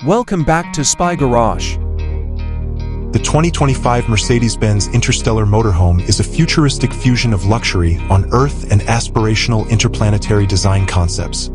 Welcome back to Spy Garage. The 2025 Mercedes-Benz Interstellar Motorhome is a futuristic fusion of luxury on Earth and aspirational interplanetary design concepts,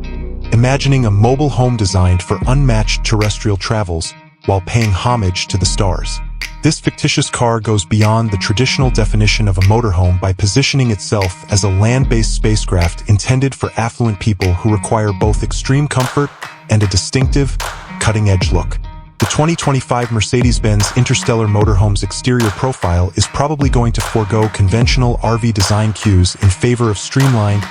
imagining a mobile home designed for unmatched terrestrial travels while paying homage to the stars. This fictitious car goes beyond the traditional definition of a motorhome by positioning itself as a land-based spacecraft intended for affluent people who require both extreme comfort and a distinctive, cutting-edge look. The 2025 Mercedes-Benz Interstellar Motorhome's exterior profile is probably going to forego conventional RV design cues in favor of streamlined,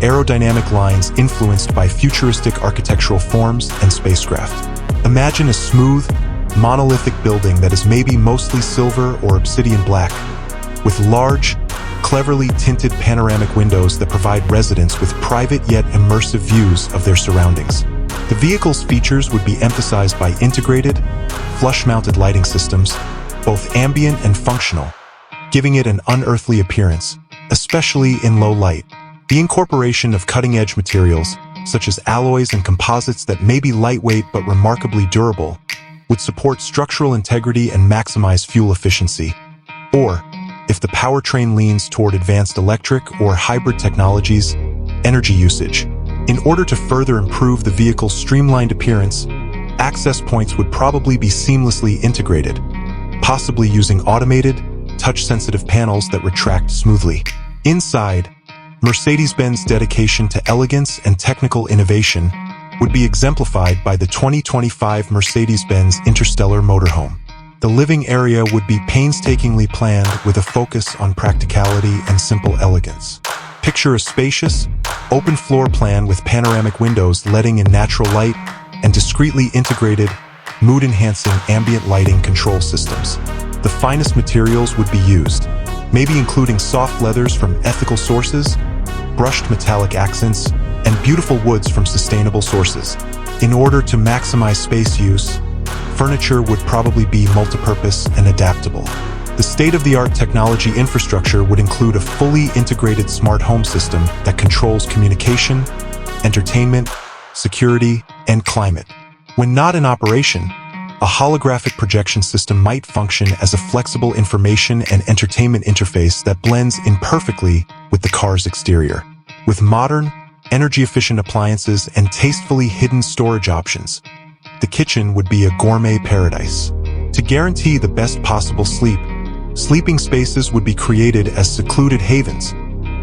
aerodynamic lines influenced by futuristic architectural forms and spacecraft. Imagine a smooth, monolithic building that is maybe mostly silver or obsidian black, with large, cleverly tinted panoramic windows that provide residents with private yet immersive views of their surroundings. The vehicle's features would be emphasized by integrated, flush-mounted lighting systems, both ambient and functional, giving it an unearthly appearance, especially in low light. The incorporation of cutting-edge materials, such as alloys and composites that may be lightweight but remarkably durable, would support structural integrity and maximize fuel efficiency. Or, if the powertrain leans toward advanced electric or hybrid technologies, energy usage. In order to further improve the vehicle's streamlined appearance, access points would probably be seamlessly integrated, possibly using automated, touch-sensitive panels that retract smoothly. Inside, Mercedes-Benz's dedication to elegance and technical innovation would be exemplified by the 2025 Mercedes-Benz Interstellar Motorhome. The living area would be painstakingly planned with a focus on practicality and simple elegance. Picture a spacious, open floor plan with panoramic windows letting in natural light and discreetly integrated, mood-enhancing ambient lighting control systems. The finest materials would be used, maybe including soft leathers from ethical sources, brushed metallic accents, and beautiful woods from sustainable sources. In order to maximize space use, furniture would probably be multipurpose and adaptable. The state-of-the-art technology infrastructure would include a fully integrated smart home system that controls communication, entertainment, security, and climate. When not in operation, a holographic projection system might function as a flexible information and entertainment interface that blends in perfectly with the car's exterior. With modern, energy-efficient appliances and tastefully hidden storage options, the kitchen would be a gourmet paradise. To guarantee the best possible sleep, sleeping spaces would be created as secluded havens,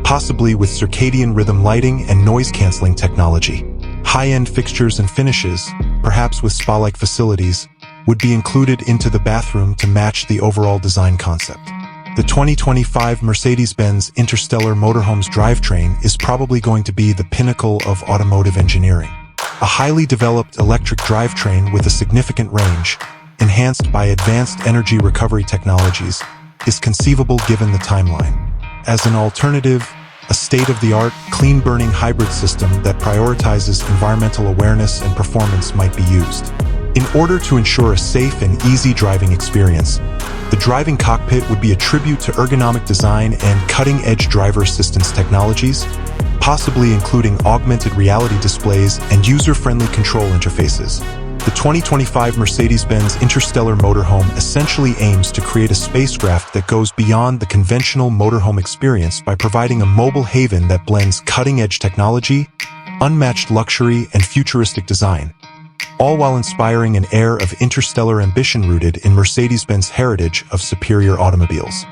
possibly with circadian rhythm lighting and noise-canceling technology. High-end fixtures and finishes, perhaps with spa-like facilities, would be included into the bathroom to match the overall design concept. The 2025 Mercedes-Benz Interstellar Motorhome's drivetrain is probably going to be the pinnacle of automotive engineering. A highly developed electric drivetrain with a significant range, enhanced by advanced energy recovery technologies, is conceivable given the timeline. As an alternative, a state-of-the-art, clean-burning hybrid system that prioritizes environmental awareness and performance might be used. In order to ensure a safe and easy driving experience, the driving cockpit would be a tribute to ergonomic design and cutting-edge driver assistance technologies, possibly including augmented reality displays and user-friendly control interfaces. The 2025 Mercedes-Benz Interstellar Motorhome essentially aims to create a spacecraft that goes beyond the conventional motorhome experience by providing a mobile haven that blends cutting-edge technology, unmatched luxury, and futuristic design, all while inspiring an air of interstellar ambition rooted in Mercedes-Benz heritage of superior automobiles.